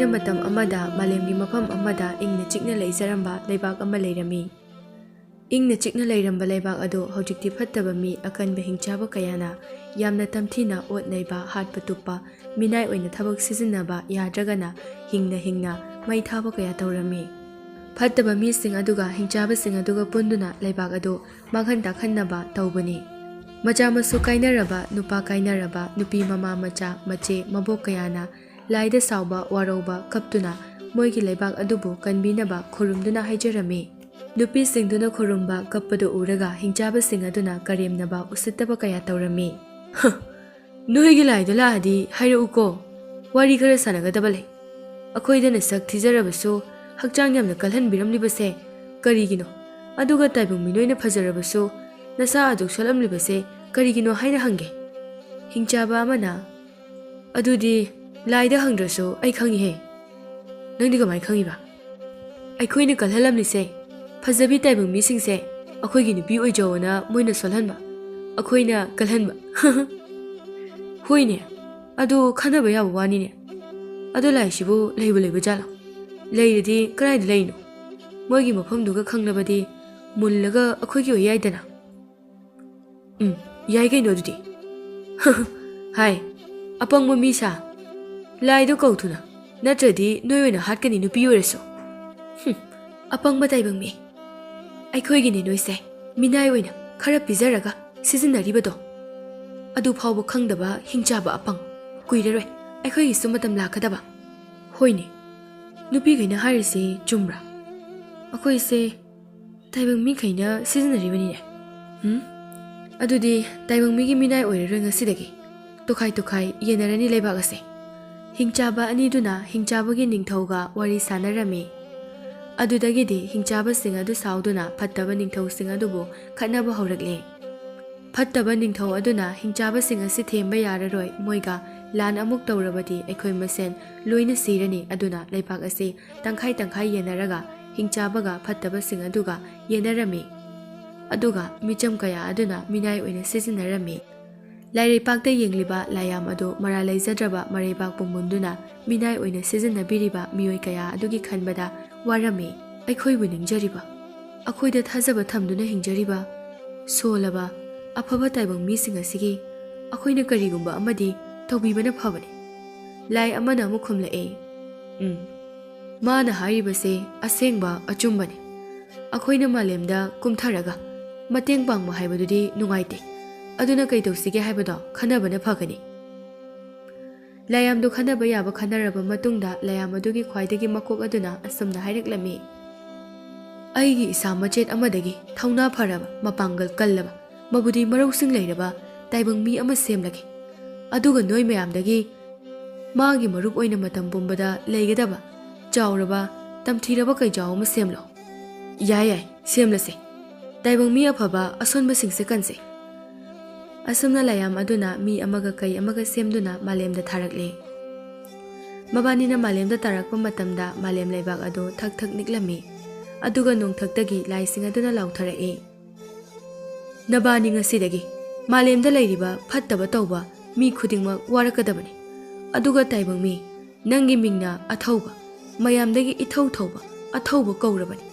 matam amada malemgi mafam amada ingna chikna leizaramba leibak ama leirami. Ingna chikna leiramba leibak ado hojikti phattaba mi akanba hingchaba kayana yamna tamthina otnaiba hatpa tuppa minai oina thabak sizinaba yadragana hingna mai thaba kaya tawrami. Phattaba mi sing aduga hingchaba sing aduga punduna leibak ado manghan takhanaba tawbani. Macha masu kainaraba nupi mama macha mache mabok kayana laida sauba warauba kaptuna moigi leibak adubu kanbinaba khurumduna haijarami. Nupi singduna khurumba kappadu uraga hingchaba sing aduna karemnaba usittaba kaya tawrami. Noigi laida laadi hairauko wari khara sanagadaba lei. Akhoidana sak thijarabasu hakchang yamna kalhanbiramlibase karigino aduga taibung minoina phajarabasu nasa aduk salamlibase karigino haina hange. Hingchaba amana adudi laida hangdrasu ai khangi he. Nangdi kamai khangi ba? Aikhoina kalhalamlise fajabi taibung mi singse akhoigi nupi oijawana moina solhanba akhoina kalhanba. Hoine adu khanaba yaba wani ne. Adu laisibu leibu jala. Leiradi karaida leino. Moigi mafamduga khanglabadi mullaga akhoigi oyaidana. Yai kaino adudi. Hai apangba misa laido kauthuna natradi noyoina hatkani nupi oireso. Apangba taibang mi aikhoigi ne noise minai oina khara pizaraga sizinaribado adu phawba khangdaba hingchaba apang kuiraroi aikhoigi sumatam lakadaba. Hoine nupi kaina harisi chumra akhoise taibang mi kaina sizinaribani ne. Adudi taibang mi gi minai oiraroi ngasidagi tokhai yenarani leibak ase. Hingchaba aniduna hingchabagi ningthauga wari sanarami. Adudagidi hingchaba sing adu sauduna phattaba ningthau sing adubu khatnaba haurakle. Phattaba ningthau aduna hingchaba sing asi themba yararoi moiga lan amuk tawrabadi aikhoi masen loina sirani aduna leibak ase tangkhai yenaraga hingchabaga phattaba sing aduga yenarami. Aduga micham kaya aduna minai oina sizinarami. Lairipakta yengliba layam adu mara leizadraba mareibak pumunduna minai oina sizinabiriba mioi kaya adugi khanbada warami. Aikhoibu ningjariba akhoida thajaba thamduna hingjariba solaba afaba taibang mi sing asigi akhoina karigumba amadi tawbibana phabani. Lai amana amu khumlae mana haribase asengba achumbani. Akhoina malemda kumtharaga mateng pangma haibadudi nungaite aduna kai tawsige haibado khanabana phagani. Layamdu khanaba yaba khanaraba matungda layam adugi khwaidagi makok aduna asumna haireklami. Aigi isa machet amadagi thauna pharaba mapangal kallaba mabudi marosing leiraba taibang mi ama semlagi. Aduga noi mayamdagi magi marup oina matam pumbada leigadaba chawraba tamthiraba kai jaw ma semlo. Yai semlase taibang mi aphaba asonba singse kanse. Asumna layam aduna mi amaga kai amaga semduna malemda tharakle. Mabanina malemda tarakpa matamda malem leibak ado thak niklami. Aduga nongthaktagi laising aduna lautharae. Nabani ngasidagi malemda leiriba phattaba tawba mi khudingmak warakadabani. Aduga taibang mi nangi mingna athauba mayamdagi ithau thauba athauba kaurabani.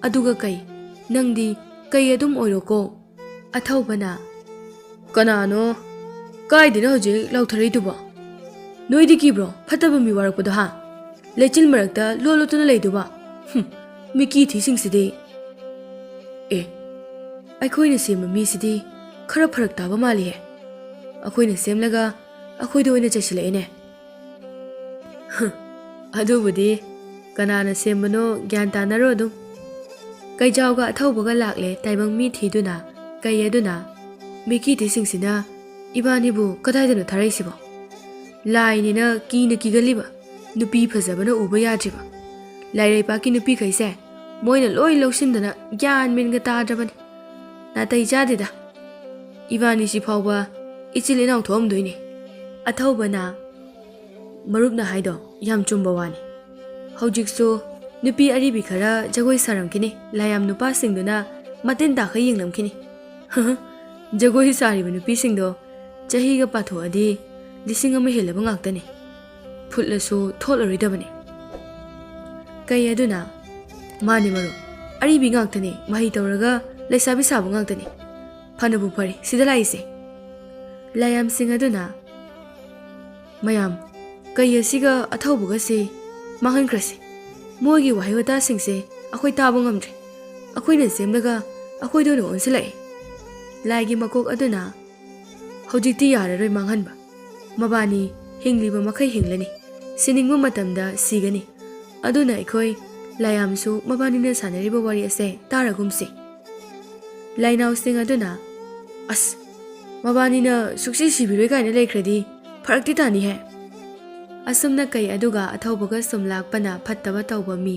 Aduga kai nangdi kai adum oiroko athaubana kanano kaidina hojik lautharaituba noidi kibro phattaba mi warakpado ha lechil marakta lolotuna leiduba miki thingside aikhoina sema mi sidi khara pharak taba mali he akhoina semlaga akhoido oina chasilaine. Adubudi kanana sembano gyan tanaro adum kaijawga athaubaga lakle taibang mi thiduna kai aduna miki thingsina ibanibu kadaidana tharaisibo lainina kina kigaliba nupi phajabana uba yadriba lairaipa ki nupi khaise moina loi losindana gyan menga tadrabani natai jadida ibani si phawba ichilinau thomdoini. Athaubana marupna haido yam chumba wani hojikso nupi aribi khara jagoi saramkini layam nupa singduna matin ta kha yenglamkini. Jagoi sariba nupi singdo chahiga patho adi lising ama helaba ngaktani phutlasu tholaridabani Kay aduna mani maro aribi ngaktani mahi tawraga leisabi sabu ngaktani phanabu phari sida laise layam sing aduna mayam kay asiga athaubuga se mahan krase mogi wahi wata singse akhoi tabu ngamdre akhoi na semlaga akhoi do no onsilai laigi makok aduna hojikti yararoi manghanba mabani hingliba makai hinglani siningba matamda sigani aduna ikhoi layamsu mabani na sanariba wari ase taragumsi lainaw sing aduna as mabani na suksi sibiroi kaina leikradi pharakti tani he asumna kai aduga athaubaga sumlakpana phattaba tawba mi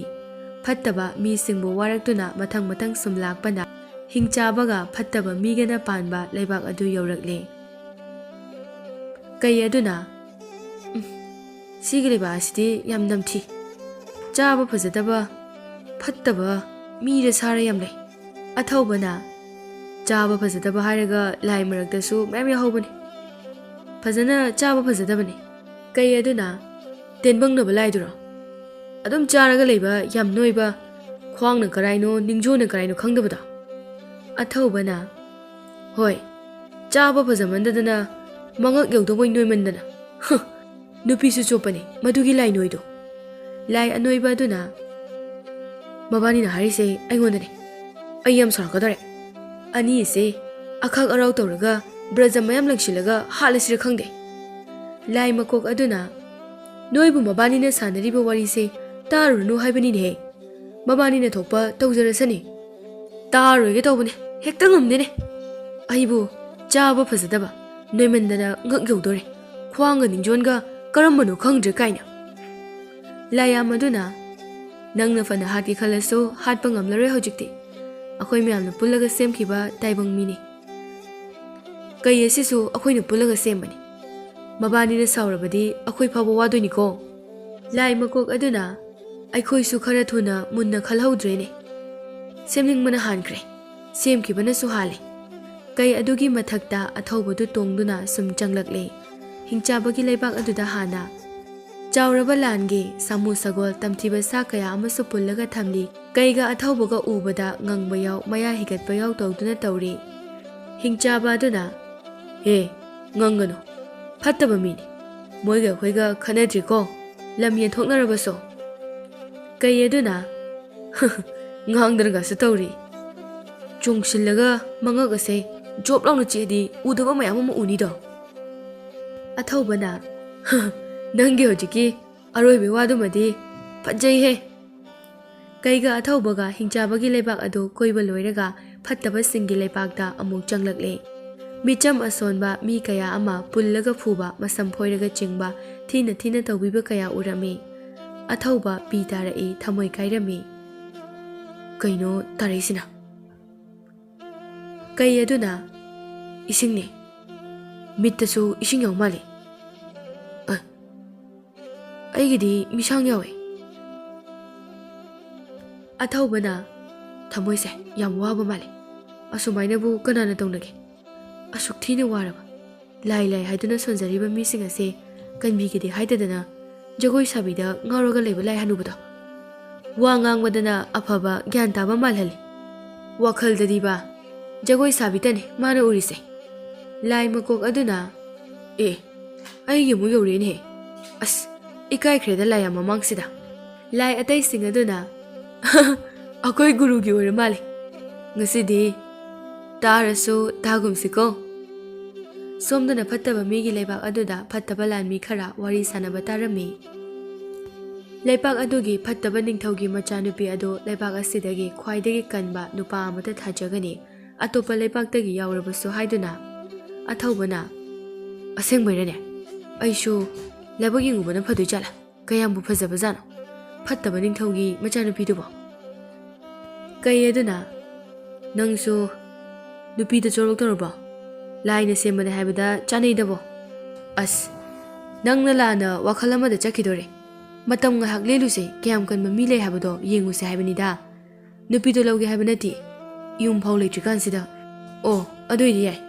phattaba mi singbo waraktuna mathang sumlakpana hingchabaga phattaba migana panba leibak adu yaurakle kai aduna sigi leba asidi yam namthi chaba phajadaba phattaba mira sara yam lei athaubana chaba phajadaba haraga lai marakta su mem yahobani phajana chaba phajadabani kai aduna tenbang na balai duro adum charaga leiba yam noiba khwang na karaino ningjo na karaino khangdabada athaubana hoi chaba phajamandadana mangak yaudomoi noimandana nupi su chopani madugi lai noido lai anoiba aduna mabani na harise aingondani ayam sarakadare ani se akhak arau tawraga braja mayam langsilaga halasira khangde lai makok aduna noibu mabani na sanariba wari se tarunu haibani ne mabani na thokpa tawjarasani taroige tawbane hekta ngamdene aibu chaba phajadaba noimandana ngak yaudore khwanga ningjonga karambano khangdre kaina layam aduna nangna fana hati khalaso hatpa ngamlaroi hojikti akhoi myamna pullaga semkhiba taibang mini kai asisu akhoi na pullaga sembani mabani na saurabadi akhoi phaba wadoni ko lai makok aduna aikhoi su khara thuna munna khalhaudrene semling mana hankre semkhibana su hale kai adugi mathakta athaubodu tongduna sum changlakle hingchabagi leibak aduda hana chawraba lange samu sagol tamthiba sa kaya amasu pullaga thamli kaiga athauboga ubada ngangba yaw maya higatba yaw tawduna tawri hingchaba aduna he ngangano phattaba mini moiga khoiga khanadri ko lamyen thoknarabaso kai aduna ngangdraga su tawri chungsillaga mangaga se job launu chedi udaba mayam ma uni do athaubana nangi hojiki aroibe wadumadi phajai he kaiga athaubaga hingchabagi leibak adu koiba loiraga phattaba singi leibakda amuk changlakle micham asonba mi kaya ama pullaga phuba masam phoiraga chingba thina tawbiba kaya urami athauba pi tarai thamoi kairami kaino taraisina kai aduna isingni mittasu ising yaw mali aigidi misang yawe athaubana thamoise yam waba mali asumaina bu kanana tongnage asuk thina waraba lai haiduna sonjariba mising ase kanbigidi haidadana jagoi sabida ngaroga leba lai hanubada wa ngangwadana afaba gyan taba malhali wakhaldadi ba jagoi sabitane mana urise lai makok aduna aigi mu yorene as ikai khreda lai amangsida lai atai sing aduna akoi guru gi ora male ngasidi tarasu tagumsiko somdana phattaba migi leibak aduda phattaba lanmi khara wari sanaba tarami leibak adugi phattaba ningthaugi machanupi adu leibak asidagi khwaidagi kanba nupa amata thajagani atopa leibak-tagi yaurabasu haiduna athaubana asengbairane aishu leibak yingubana phadoi chala kayambu phajaba jano phattaba ningthaugi machanupi dubo kai aduna nangsu nupi da chorok torba laina semane haibada chanai dabo as nangna lana wakhalama da chakidore matam nga haklelu se kyam kan mami le habado yengu se haibani da nupi do lawge haibana ti yum phau le trikan sida o adoi ri yai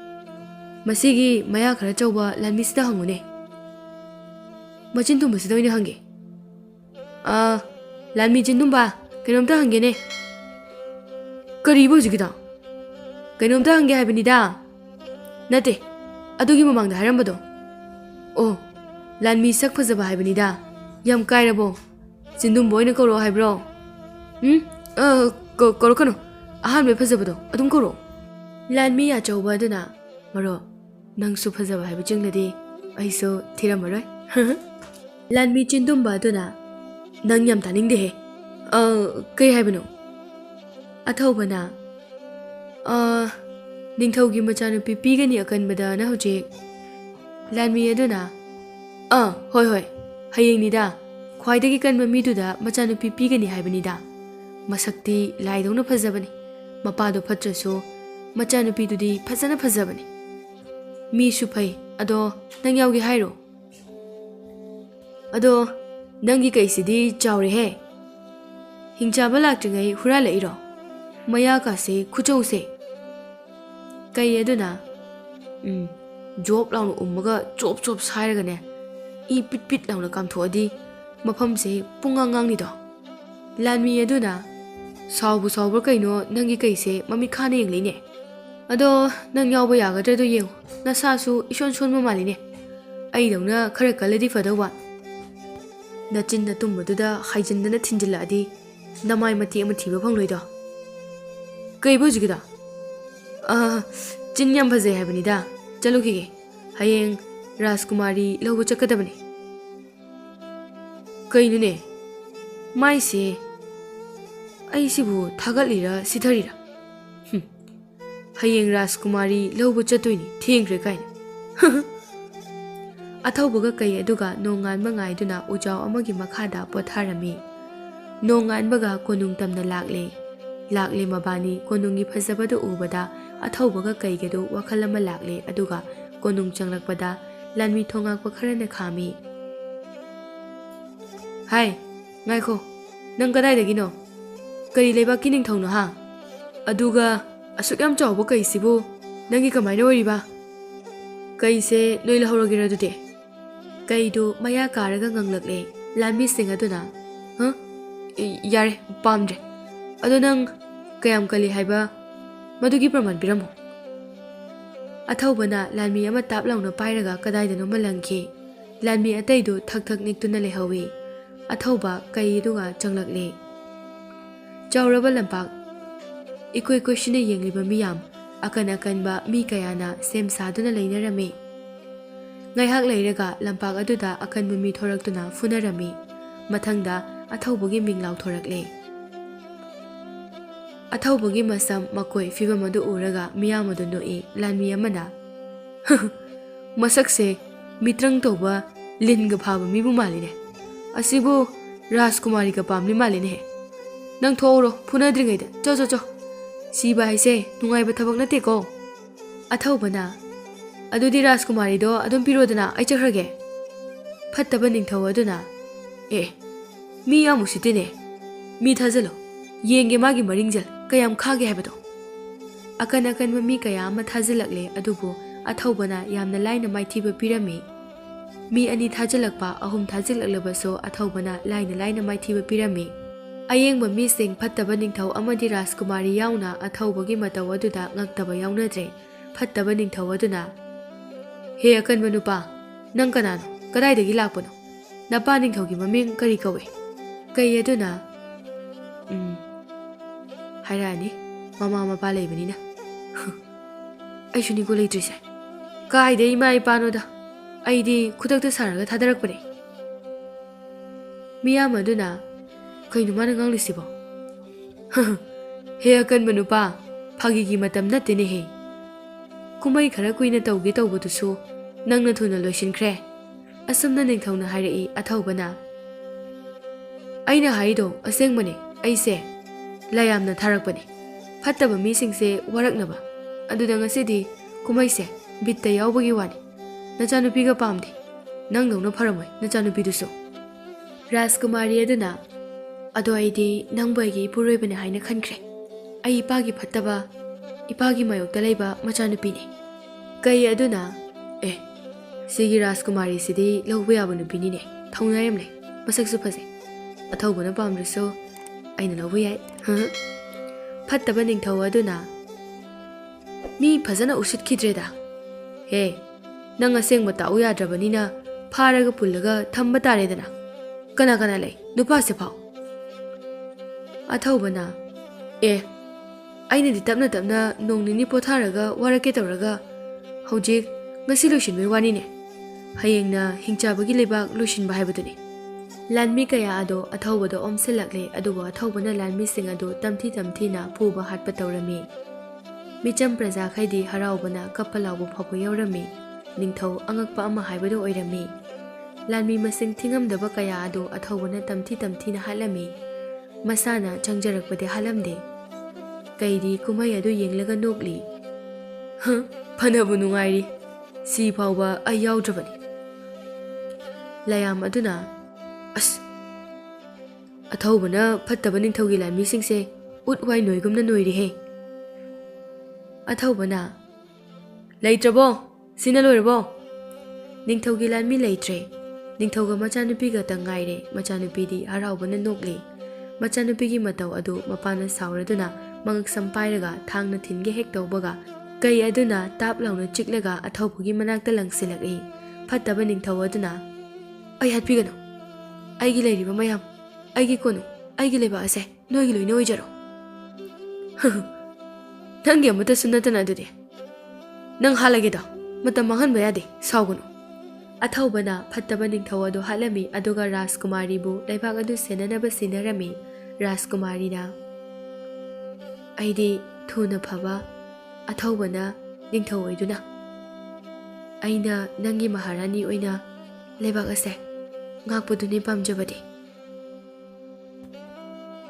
masigi maya khara chawba lanmi sida hangune machin tum sida ina hange ꯂꯥꯟꯃꯤ ꯆꯤꯟꯗꯨꯝꯕ ꯀꯩꯅꯣꯝꯇ ꯍꯪꯒꯦꯅꯦ ꯀꯔꯤꯕ ꯍꯧꯖꯤꯛꯀꯤꯗꯣ ꯀꯩꯅꯣꯝꯇ ꯍꯪꯒꯦ ꯍꯥꯏꯕꯅꯤꯗ ꯅꯠꯇꯦ ꯑꯗꯨꯒꯤ ꯃꯃꯥꯡꯗ ꯍꯥꯏꯔꯝꯕꯗꯣ ꯑꯣ ꯂꯥꯟꯃꯤ ꯁꯛ ꯐꯖꯕ ꯍꯥꯏꯕꯅꯤꯗ ꯌꯥꯝ ꯀꯥꯏꯔꯕꯣ ꯆꯤꯟꯗꯨꯝꯕ ꯑꯣꯏꯅ ꯀꯧꯔꯛꯑꯣ ꯍꯥꯏꯕ꯭ꯔꯣ ꯀꯧꯔꯛꯀꯅꯨ ꯑꯍꯥꯟꯕ ꯐꯖꯕꯗꯣ ꯑꯗꯨꯝ ꯀꯧꯔꯛꯑꯣ ꯂꯥꯟꯃꯤ ꯑꯆꯧꯕ ꯑꯗꯨꯅ ꯃꯔꯣ ꯅꯪꯁꯨ ꯐꯖꯕ ꯍꯥꯏꯕ ꯆꯤꯡꯂꯗꯤ ꯑꯩꯁꯨ ꯊꯤꯔꯝꯃꯔꯣꯏ ꯂꯥꯟꯃꯤ ꯆꯤꯟꯗꯨꯝꯕ ꯑꯗꯨꯅ ꯅꯪ ꯌꯥꯝ ꯇꯥꯅꯤꯡꯗꯦꯍꯦ ꯀꯩ ꯍꯥꯏꯕꯅꯣ ꯑꯊꯧꯕꯅ ꯅꯤꯡꯊꯧꯒꯤ ꯃꯆꯥꯅꯨꯄꯤ ꯄꯤꯒꯅꯤ ꯑꯀꯟꯕꯗꯅ ꯍꯧꯖꯤꯛ ꯂꯥꯟꯃꯤ ꯑꯗꯨꯅ ꯍꯣꯏ ꯍꯣꯏ ꯍꯌꯦꯡꯅꯤꯗ ꯈ꯭ꯋꯥꯏꯗꯒꯤ ꯀꯟꯕ ꯃꯤꯗꯨꯗ ꯃꯆꯥꯅꯨꯄꯤ ꯄꯤꯒꯅꯤ ꯍꯥꯏꯕꯅꯤꯗ ꯃꯁꯛꯇꯤ ꯂꯥꯏꯗꯧꯅ ꯐꯖꯕꯅꯤ ꯃꯄꯥꯗꯣ ꯐꯠꯇ꯭ꯔꯁꯨ ꯃꯆꯥꯅꯨꯄꯤꯗꯨꯗꯤ ꯐꯖꯅ ꯐꯖꯕꯅꯤ ꯃꯤꯁꯨ ꯐꯩ ꯑꯗꯣ ꯅꯪ ꯌꯥꯎꯒꯦ ꯍꯥꯏꯔꯣ ꯑꯗꯣ ꯅꯪꯒꯤ ꯀꯩꯁꯤꯗꯤ ꯆꯥꯎꯔꯦꯍꯦ ꯍꯤꯡꯆꯥꯕ ꯂꯥꯛꯇ꯭ꯔꯤꯉꯩ ꯍꯨꯔꯥꯜꯂꯛꯏꯔꯣ ꯃꯌꯥꯀꯥꯁꯦ ꯈꯨꯆꯧꯁꯦ ꯀꯩ ꯑꯗꯨꯅ ꯖꯣꯞ ꯂꯥꯎꯅ ꯎꯝꯃꯒ ꯆꯣꯞ ꯆꯣꯞ ꯁꯥꯏꯔꯒꯅꯦ ꯏ ꯄꯤꯠ ꯄꯤꯠ ꯂꯥꯎꯅ ꯀꯥꯝꯊꯣꯛꯑꯗꯤ ꯃꯐꯝꯁꯦ ꯄꯨꯡꯉꯥꯡꯉꯥꯡꯅꯤꯗꯣ ꯂꯥꯟꯃꯤ ꯑꯗꯨꯅ ꯁꯥꯎꯕ ꯀꯩꯅꯣ ꯅꯪꯒꯤ ꯀꯩꯁꯦ ꯃꯃꯤꯠ ꯈꯥꯅ ꯌꯦꯡꯂꯩꯅꯦ ꯑꯗꯣ ꯅꯪ ꯌꯥꯎꯕ ꯌꯥꯒꯗ꯭ꯔꯗꯣ ꯌꯦꯡꯉꯨ ꯅꯁꯥꯁꯨ ꯏꯁꯣꯟ ꯁꯣꯟꯕ ꯃꯥꯜꯂꯤꯅꯦ ꯑꯩꯗꯧꯅ ꯈꯔ ꯀꯜꯂꯗꯤ ꯐꯗꯧꯕ ꯅꯆꯤꯟ ꯅꯇꯨꯝꯕꯗꯨꯗ ꯍꯥꯏꯖꯤꯟꯗꯅ ꯊꯤꯟꯖꯤꯜꯂꯛꯑꯗꯤ ꯅꯃꯥꯏ ꯃꯇꯦꯛ ꯑꯃ ꯊꯤꯕ ꯐꯪꯂꯣꯏꯗꯣ ꯀꯩꯕ ꯍꯧꯖꯤꯛꯀꯤꯗꯣ ꯆꯤꯟ ꯌꯥꯝ ꯐꯖꯩ ꯍꯥꯏꯕꯅꯤꯗ ꯆꯠꯂꯨꯈꯤꯒꯦ ꯍꯌꯦꯡ ꯔꯥꯖꯀꯨꯃꯥꯔꯤ ꯂꯧꯕ ꯆꯠꯀꯗꯕꯅꯤ ꯀꯩꯅꯣꯅꯦ ꯃꯥꯏꯁꯦ ꯑꯩꯁꯤꯕꯨ ꯊꯥꯒꯠꯂꯤꯔ ꯁꯤꯊꯔꯤꯔ ꯍꯌꯦꯡ ꯔꯥꯖꯀꯨꯃꯥꯔꯤ ꯂꯧꯕ ꯆꯠꯇꯣꯏꯅꯤ ꯊꯦꯡꯈ꯭ꯔꯦ ꯀꯥꯏꯅ ꯑꯊꯧꯕꯒ ꯀꯩ ꯑꯗꯨꯒ ꯅꯣꯡꯉꯥꯟꯕ ꯉꯥꯏꯗꯨꯅ ꯎꯖꯥꯎ ꯑꯃꯒꯤ ꯃꯈꯥꯗ ꯄꯣꯊꯥꯔꯝꯃꯤ ꯅꯣꯡꯉꯥꯟꯕꯒ ꯀꯣꯅꯨꯡ ꯇꯝꯅ ꯂꯥꯛꯂꯦ ꯃꯕꯥꯅꯤ ꯀꯣꯅꯨꯡꯒꯤ ꯐꯖꯕꯗꯨ ꯎꯕꯗ ꯑꯊꯧꯕꯒ ꯀꯩꯒꯗꯨ ꯋꯥꯈꯜ ꯑꯃ ꯂꯥꯛꯂꯦ ꯑꯗꯨꯒ ꯀꯣꯅꯨꯡ ꯆꯪꯂꯛꯄꯗ ꯂꯥꯟꯃꯤ ꯊꯣꯉꯥꯛꯄ ꯈꯔꯅ ꯈꯥꯝꯃꯤ ꯍꯥꯏ ꯉꯥꯏꯈꯣ ꯅꯪ ꯀꯗꯥꯏꯗꯒꯤꯅꯣ ꯀꯔꯤ ꯂꯩꯕꯥꯛꯀꯤ ꯅꯤꯡꯊꯧꯅꯣ ꯍꯥ ꯑꯗꯨꯒ ꯑꯁꯨꯛ ꯌꯥꯝ ꯆꯥꯎꯕ ꯀꯩꯁꯤꯕꯨ ꯅꯪꯒꯤ ꯀꯃꯥꯏꯅ ꯑꯣꯏꯔꯤꯕ ꯀꯩꯁꯦ ꯅꯣꯏ ꯂꯧꯍꯧꯔꯒꯦꯔ ꯑꯗꯨꯗꯤ ꯀꯩꯗꯨ ꯃꯌꯥ ꯀꯥꯔꯒ ꯉꯪꯂꯛꯂꯦ ꯂꯥꯟꯃꯤꯁꯤꯡ ꯑꯗꯨꯅ ꯌꯥꯔꯦ ꯄꯥꯝꯗ꯭ꯔꯦ ꯑꯗꯣ ꯅꯪ ꯀꯌꯥꯝ ꯀꯜꯂꯤ ꯍꯥꯏꯕ ꯃꯗꯨꯒꯤ ꯄ꯭ꯔꯃꯥꯟ ꯄꯤꯔꯝꯃꯣ ꯑꯊꯧꯕꯅ ꯂꯥꯟꯃꯤ ꯑꯃ ꯇꯥꯞ ꯂꯥꯎꯅ ꯄꯥꯏꯔꯒ ꯀꯗꯥꯏꯗꯅꯣꯃ ꯂꯪꯈꯤ ꯂꯥꯟꯃꯤ ꯑꯇꯩꯗꯨ ꯊꯛ ꯊꯛ ꯅꯤꯛꯇꯨꯅ ꯂꯩꯍꯧꯏ ꯑꯊꯧꯕ ꯀꯩꯗꯨꯒ ꯆꯪꯂꯛꯂꯦ ꯆꯥꯎꯔꯕ ꯂꯝꯄꯥꯛ ꯏꯀꯣꯏ ꯀꯣꯏꯁꯤꯟꯅ ꯌꯦꯡꯂꯤꯕ ꯃꯤꯌꯥꯝ ꯑꯀꯟ ꯑꯀꯟꯕ ꯃꯤ ꯀꯌꯥꯅ ꯁꯦꯝ ꯁꯥꯗꯨꯅ ꯂꯩꯅꯔꯝꯃꯤ ꯉꯥꯏꯍꯥꯛ ꯂꯩꯔꯒ ꯂꯝꯄꯥꯛ ꯑꯗꯨꯗ ꯑꯀꯟꯕ ꯃꯤ ꯊꯣꯔꯛꯇꯨꯅ ꯐꯨꯅꯔꯝꯃꯤ ꯃꯊꯪꯗ ꯑꯊꯧꯕꯒꯤ ꯃꯤꯡ ꯂꯥꯎꯊꯣꯔꯛꯂꯦ ꯑꯊꯧꯕꯒꯤ ꯃꯁꯝ ꯃꯀꯣꯏ ꯐꯤꯕꯝ ꯑꯗꯨ ꯎꯔꯒ ꯃꯤꯌꯥꯝ ꯑꯗꯨ ꯅꯣꯛꯏ ꯂꯥꯟꯃꯤ ꯑꯃꯅ ꯃꯁꯛꯁꯦ ꯃꯤꯇ꯭ꯔꯪ ꯇꯧꯕ ꯂꯤꯟꯒ ꯐꯥꯕ ꯃꯤꯕꯨ ꯃꯥꯜꯂꯤꯅꯦ ꯑꯁꯤꯕꯨ ꯔꯥꯖꯀꯨꯃꯥꯔꯤꯒ ꯄꯥꯝꯂꯤ ꯃꯥꯜꯂꯤꯅꯦꯍꯦ ꯅꯪ ꯊꯣꯛꯎꯔꯣ ꯐꯨꯅꯗ꯭ꯔꯤꯉꯩꯗ ꯆꯣ ꯁꯤꯕ ꯍꯥꯏꯁꯦ ꯅꯨꯡꯉꯥꯏꯕ ꯊꯕꯛ ꯅꯠꯇꯦꯀꯣ ꯑꯊꯧꯕꯅ ꯑꯗꯨꯗꯤ ꯔꯥꯖꯀꯨꯃꯥꯔꯤꯗꯣ ꯑꯗꯨꯝ ꯄꯤꯔꯣꯗꯅ ꯑꯩ ꯆꯠꯈ꯭ꯔꯒꯦ ꯐꯠꯇꯕ ꯅꯤꯡꯊꯧ ꯑꯗꯨꯅ ꯃꯤ ꯌꯥꯝ ꯎꯁꯤꯠꯇꯦꯅꯦ ꯃꯤ ꯊꯥꯖꯜꯂꯣ ꯌꯦꯡꯒꯦ ꯃꯥꯒꯤ ꯃꯔꯤꯡꯖꯦꯜ ꯀꯌꯥꯝ ꯈꯥꯒꯦ ꯍꯥꯏꯕꯗꯣ ꯑꯀꯟ ꯑꯀꯟꯕ ꯃꯤ ꯀꯌꯥ ꯑꯃ ꯊꯥꯖꯤꯜꯂꯛꯂꯦ ꯑꯗꯨꯕꯨ ꯑꯊꯧꯕꯅ ꯌꯥꯝꯅ ꯂꯥꯏꯅ ꯃꯥꯏꯊꯤꯕ ꯄꯤꯔꯝꯃꯤ ꯃꯤ ꯑꯅꯤ ꯊꯥꯖꯤꯜꯂꯛꯄ ꯑꯍꯨꯝ ꯊꯥꯖꯤꯜꯂꯛꯂꯕꯁꯨ ꯑꯊꯧꯕꯅ ꯂꯥꯏꯅ ꯃꯥꯏꯊꯤꯕ ꯄꯤꯔꯝꯃꯤ ꯑꯌꯦꯡꯕ ꯃꯤꯁꯤꯡ ꯐꯠꯇꯕ ꯅꯤꯡꯊꯧ ꯑꯃꯗꯤ ꯔꯥꯖꯀꯨꯃꯥꯔꯤ ꯌꯥꯎꯅ ꯑꯊꯧꯕꯒꯤ ꯃꯇꯧ ꯑꯗꯨꯗ ꯉꯛꯇꯕ ꯌꯥꯎꯅꯗ꯭ꯔꯦ ꯐꯠꯇꯕ ꯅꯤꯡꯊꯧ ꯑꯗꯨꯅ ꯍꯦ ꯑꯀꯟꯕ ꯅꯨꯄꯥ ꯅꯪ ꯀꯅꯥꯅꯣ ꯀꯗꯥꯏꯗꯒꯤ ꯂꯥꯛꯄꯅꯣ ꯅꯄꯥ ꯅꯤꯡꯊꯧꯒꯤ ꯃꯃꯤꯡ ꯀꯔꯤ ꯀꯧꯏ ꯀꯩ ꯑꯗꯨꯅ ꯍꯥꯏꯔꯛꯑꯅꯤ ꯃꯃꯥ ꯃꯄꯥ ꯂꯩꯕꯅꯤꯅ ꯑꯩꯁꯨꯅꯤꯀꯣ ꯂꯩꯇ꯭ꯔꯤꯁꯦ ꯀꯥꯏꯗꯩ ꯏꯃꯥ ꯏꯄꯥꯅꯣꯗ ꯑꯩꯗꯤ ꯈꯨꯗꯛꯇ ꯁꯥꯔꯒ ꯊꯥꯗꯔꯛꯄꯅꯦ ꯃꯤꯌꯥꯝ ꯑꯗꯨꯅ ꯀꯩꯅꯣ ꯃꯥꯅ ꯉꯥꯡꯂꯤꯁꯤꯕꯣ ꯍꯦ ꯑꯀꯟꯕ ꯅꯨꯄꯥ ꯐꯥꯒꯤꯒꯤ ꯃꯇꯝ ꯅꯠꯇꯦꯅꯦꯍꯦ ꯀꯨꯝꯍꯩ ꯈꯔ ꯀꯨꯏꯅ ꯇꯧꯒꯦ ꯇꯧꯕꯗꯨꯁꯨ ꯅꯪꯅ ꯊꯨꯅ ꯂꯣꯏꯁꯤꯟꯈ꯭ꯔꯦ ꯑꯁꯨꯝꯅ ꯅꯤꯡꯊꯧꯅ ꯍꯥꯏꯔꯛꯏ ꯑꯊꯧꯕꯅ ꯑꯩꯅ ꯍꯥꯏꯔꯤꯗꯣ ꯑꯁꯦꯡꯕꯅꯦ ꯑꯩꯁꯦ ꯂꯥꯌꯥꯝꯅ ꯊꯥꯔꯛꯄꯅꯦ ꯐꯠꯇꯕ ꯃꯤꯁꯤꯡꯁꯦ ꯋꯥꯔꯛꯅꯕ ꯑꯗꯨꯗ ꯉꯁꯤꯗꯤ ꯀꯨꯝꯍꯩꯁꯦ ꯕꯤꯠꯇ ꯌꯥꯎꯕꯒꯤ ꯋꯥꯅꯤ ꯅꯆꯥꯅꯨꯄꯤꯒ ꯄꯥꯝꯗꯦ ꯅꯪꯗꯧꯅ ꯐꯔꯝꯃꯣꯏ ꯅꯆꯥꯅꯨꯄꯤꯗꯨꯁꯨ ꯔꯥꯖꯀꯨꯃꯥꯔꯤ ꯑꯗꯨꯅ ꯑꯗꯣ ꯑꯩꯗꯤ ꯅꯪꯕꯨ ꯑꯩꯒꯤ ꯏꯄꯨꯔꯣꯏꯕꯅꯦ ꯍꯥꯏꯅ ꯈꯟꯈ꯭ꯔꯦ ꯑꯩ ꯏꯄꯥꯒꯤ ꯐꯠꯇꯕ ꯏꯄꯥꯒꯤ ꯃꯥꯌꯣꯛꯇ ꯂꯩꯕ ꯃꯆꯥꯅꯨꯄꯤꯅꯤ ꯀꯩ ꯑꯗꯨꯅ ꯁꯤꯒꯤ ꯔꯥꯖꯀꯨꯃꯥꯔꯤꯁꯤꯗꯤ ꯂꯧꯕ ꯌꯥꯕ ꯅꯨꯄꯤꯅꯤꯅꯦ ꯊꯧꯅꯥ ꯌꯥꯝ ꯂꯩ ꯃꯁꯛꯁꯨ ꯐꯖꯩ ꯑꯊꯧꯕꯅ ꯄꯥꯝꯗ꯭ꯔꯁꯨ ꯑꯩꯅ ꯂꯧꯕ ꯌꯥꯏ ꯐꯠꯇꯕ ꯅꯤꯡꯊꯧ ꯑꯗꯨꯅ ꯃꯤ ꯐꯖꯅ ꯎꯁꯤꯠꯈꯤꯗ꯭ꯔꯦꯗ ꯍꯦ ꯅꯪ ꯑꯁꯦꯡꯕ ꯇꯥꯛꯎ ꯌꯥꯗ꯭ꯔꯕꯅꯤꯅ ꯐꯥꯔꯒ ꯄꯨꯜꯂꯒ ꯊꯝꯕ ꯇꯥꯔꯦꯗꯅ ꯀꯅꯥ ꯀꯅꯥ ꯂꯩ ꯅꯨꯄꯥꯁꯦ ꯐꯥꯎ ꯑꯊꯧꯕꯅ ꯑꯩꯅꯗꯤ ꯇꯞꯅ ꯇꯞꯅ ꯅꯣꯡ ꯅꯤꯅꯤ ꯄꯣꯊꯥꯔꯒ ꯋꯥꯔꯛꯀꯦ ꯇꯧꯔꯒ ꯍꯧꯖꯤꯛ ꯉꯁꯤ ꯂꯣꯏꯁꯤꯟꯕꯩ ꯋꯥꯅꯤꯅꯦ ꯍꯌꯦꯡꯅ ꯍꯤꯡꯆꯥꯕꯒꯤ ꯂꯩꯕꯥꯛ ꯂꯣꯏꯁꯤꯟꯕ ꯍꯥꯏꯕꯗꯨꯅꯤ ꯂꯥꯟꯃꯤ ꯀꯌꯥ ꯑꯗꯣ ꯑꯊꯧꯕꯗ ꯑꯣꯝꯁꯤꯜꯂꯛꯂꯦ ꯑꯗꯨꯕꯨ ꯑꯊꯧꯕꯅ ꯂꯥꯟꯃꯤꯁꯤꯡ ꯑꯗꯨ ꯇꯝꯊꯤ ꯇꯝꯊꯤꯅ ꯐꯨꯕ ꯍꯥꯠꯄ ꯇꯧꯔꯝꯃꯤ ꯃꯤꯆꯝ ꯄ꯭ꯔꯖꯥꯈꯩꯗꯤ ꯍꯔꯥꯎꯕꯅ ꯀꯞꯄ ꯂꯥꯎꯕ ꯐꯥꯎꯕ ꯌꯧꯔꯝꯃꯤ ꯅꯤꯡꯊꯧ ꯑꯉꯛꯄ ꯑꯃ ꯍꯥꯏꯕꯗꯨ ꯑꯣꯏꯔꯝꯃꯤ ꯂꯥꯟꯃꯤ ꯃꯁꯤꯡ ꯊꯤꯉꯝꯗꯕ ꯀꯌꯥ ꯑꯗꯨ ꯑꯊꯧꯕꯅ ꯇꯝꯊꯤ ꯇꯝꯊꯤꯅ ꯍꯥꯠꯂꯝꯃꯤ ꯃꯁꯥꯅ ꯆꯪꯖꯔꯛꯄꯗꯤ ꯍꯥꯠꯂꯝꯗꯦ ꯀꯩꯗꯤ ꯀꯨꯝꯍꯩ ꯑꯗꯨ ꯌꯦꯡꯂꯒ ꯅꯣꯛꯂꯤ ꯐꯅꯕꯨ ꯅꯨꯡꯉꯥꯏꯔꯤ ꯁꯤ ꯐꯥꯎꯕ ꯑꯩ ꯌꯥꯎꯗ꯭ꯔꯕꯅꯤ ꯂꯌꯥꯝ ꯑꯗꯨꯅ ꯑꯁ ꯑꯊꯧꯕꯅ ꯐꯠꯇꯕ ꯅꯤꯡꯊꯧꯒꯤ ꯂꯥꯟꯃꯤꯁꯤꯡꯁꯦ ꯎꯠ ꯋꯥꯏ ꯅꯣꯏꯒꯨꯝꯅ ꯅꯣꯏꯔꯦꯍꯦ ꯑꯊꯧꯕꯅ ꯂꯩꯇ꯭ꯔꯕꯣ ꯁꯤꯅ ꯂꯣꯏꯔꯕꯣ ꯅꯤꯡꯊꯧꯒꯤ ꯂꯥꯟꯃꯤ ꯂꯩꯇ꯭ꯔꯦ ꯅꯤꯡꯊꯧꯒ ꯃꯆꯥꯅꯨꯄꯤꯒꯇ ꯉꯥꯏꯔꯦ ꯃꯆꯥꯅꯨꯄꯤꯗꯤ ꯍꯔꯥꯎꯕꯅ ꯅꯣꯛꯂꯤ ꯃꯆꯥꯅꯨꯄꯤꯒꯤ ꯃꯇꯧ ꯑꯗꯨ ꯃꯄꯥꯅ ꯁꯥꯎꯔꯗꯨꯅ ꯃꯉꯛꯁꯝ ꯄꯥꯏꯔꯒ ꯊꯥꯡꯅ ꯊꯤꯟꯒꯦ ꯍꯦꯛ ꯇꯧꯕꯒ ꯀꯩ ꯑꯗꯨꯅ ꯇꯥꯞ ꯂꯥꯎꯅ ꯆꯤꯛꯂꯒ ꯑꯊꯧꯕꯒꯤ ꯃꯅꯥꯛꯇ ꯂꯪꯁꯤꯜꯂꯛꯏ ꯐꯠꯇꯕ ꯅꯤꯡꯊꯧ ꯑꯗꯨꯅ ꯑꯩ ꯍꯥꯠꯄꯤꯒꯅꯨ ꯑꯩꯒꯤ ꯂꯩꯔꯤꯕ ꯃꯌꯥꯝ ꯑꯩꯒꯤ ꯀꯣꯅꯨꯡ ꯑꯩꯒꯤ ꯂꯩꯕꯥꯛ ꯑꯁꯦ ꯅꯣꯏꯒꯤ ꯂꯣꯏꯅ ꯑꯣꯏꯖꯔꯣ ꯅꯪꯒꯤ ꯑꯃꯠꯇꯁꯨ ꯅꯠꯇꯅ ꯑꯗꯨꯗꯤ ꯅꯪ ꯍꯥꯠꯂꯒꯦꯗꯣ ꯃꯇꯝ ꯃꯥꯡꯍꯟꯕ ꯌꯥꯗꯦ ꯁꯥꯎꯒꯅꯨ ꯑꯊꯧꯕꯅ ꯐꯠꯇꯕ ꯅꯤꯡꯊꯧ ꯑꯗꯨ ꯍꯥꯠꯂꯝꯃꯤ ꯑꯗꯨꯒ ꯔꯥꯖꯀꯨꯃꯥꯔꯤꯕꯨ ꯂꯩꯕꯥꯛ ꯑꯗꯨ ꯁꯦꯟꯅꯅꯕ ꯁꯤꯟꯅꯔꯝꯃꯤ ꯔꯥꯖꯀꯨꯃꯥꯔꯤꯅ ꯑꯩꯗꯤ ꯊꯨꯅ ꯐꯕ ꯑꯊꯧꯕꯅ ꯅꯤꯡꯊꯧ ꯑꯣꯏꯗꯨꯅ ꯑꯩꯅ ꯅꯪꯒꯤ ꯃꯍꯥꯔꯥꯅꯤ ꯑꯣꯏꯅ ꯂꯩꯕꯥꯛ ꯑꯁꯦ ꯉꯥꯛꯄꯗꯨꯅꯤ ꯄꯥꯝꯖꯕꯗꯤ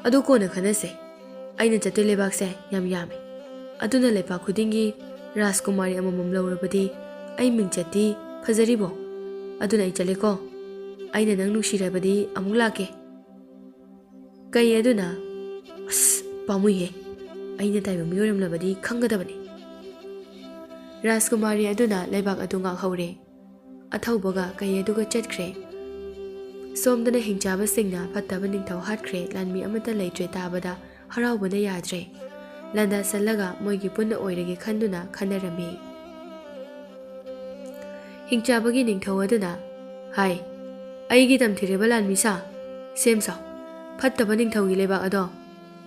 ꯑꯗꯨ ꯀꯣꯟꯅ ꯈꯟꯅꯁꯦ ꯑꯩꯅ ꯆꯠꯇꯣꯏ ꯂꯩꯕꯥꯛꯁꯦ ꯌꯥꯝ ꯌꯥꯝꯃꯤ ꯑꯗꯨꯅ ꯂꯩꯕꯥꯛ ꯈꯨꯗꯤꯡꯒꯤ ꯔꯥꯖꯀꯨꯃꯥꯔꯤ ꯑꯃꯃꯝ ꯂꯧꯔꯕꯗꯤ ꯑꯩ ꯃꯤꯡꯆꯠꯇꯤ ꯐꯖꯔꯤꯕꯣ ꯑꯗꯨꯅ ꯑꯩ ꯆꯠꯂꯦꯀꯣ ꯑꯩꯅ ꯅꯪ ꯅꯨꯡꯁꯤꯔꯕꯗꯤ ꯑꯃꯨꯛ ꯂꯥꯛꯀꯦ ꯀꯩ ꯑꯗꯨꯅ ꯑꯁ ꯄꯥꯝꯃꯨꯏꯍꯦ ꯑꯩꯅ ꯇꯥꯏꯕꯪ ꯃꯤꯑꯣꯏꯔꯝꯂꯕꯗꯤ ꯈꯪꯒꯗꯕꯅꯤ ꯔꯥꯖꯀꯨꯃꯥꯔꯤ ꯑꯗꯨꯅ ꯂꯩꯕꯥꯛ ꯑꯗꯨ ꯉꯥꯛꯍꯧꯔꯦ ꯑꯊꯧꯕꯒ ꯀꯩ ꯑꯗꯨꯒ ꯆꯠꯈ꯭ꯔꯦ ꯁꯣꯝꯗꯅ ꯍꯤꯡꯆꯥꯕꯁꯤꯡꯅ ꯐꯠꯇꯕ ꯅꯤꯡꯊꯧ ꯍꯥꯠꯈ꯭ꯔꯦ ꯂꯥꯟꯃꯤ ꯑꯃꯠꯇ ꯂꯩꯇ꯭ꯔꯦ ꯇꯥꯕꯗ ꯍꯔꯥꯎꯕꯅ ꯌꯥꯗ꯭ꯔꯦ ꯂꯥꯟꯗꯥꯁꯜꯂꯒ ꯃꯣꯏꯒꯤ ꯄꯨꯟꯅ ꯑꯣꯏꯔꯒꯦ ꯈꯟꯗꯨꯅ ꯈꯟꯅꯔꯝꯃꯤ ꯍꯤꯡꯆꯥꯕꯒꯤ ꯅꯤꯡꯊꯧ ꯑꯗꯨꯅ ꯍꯥꯏ ꯑꯩꯒꯤ ꯇꯝꯊꯤꯔꯕ ꯂꯥꯟꯃꯤꯁꯥ ꯁꯦꯝ ꯁꯥꯎ ꯐꯠꯇꯕ ꯅꯤꯡꯊꯧꯒꯤ ꯂꯩꯕꯥꯛ ꯑꯗꯣ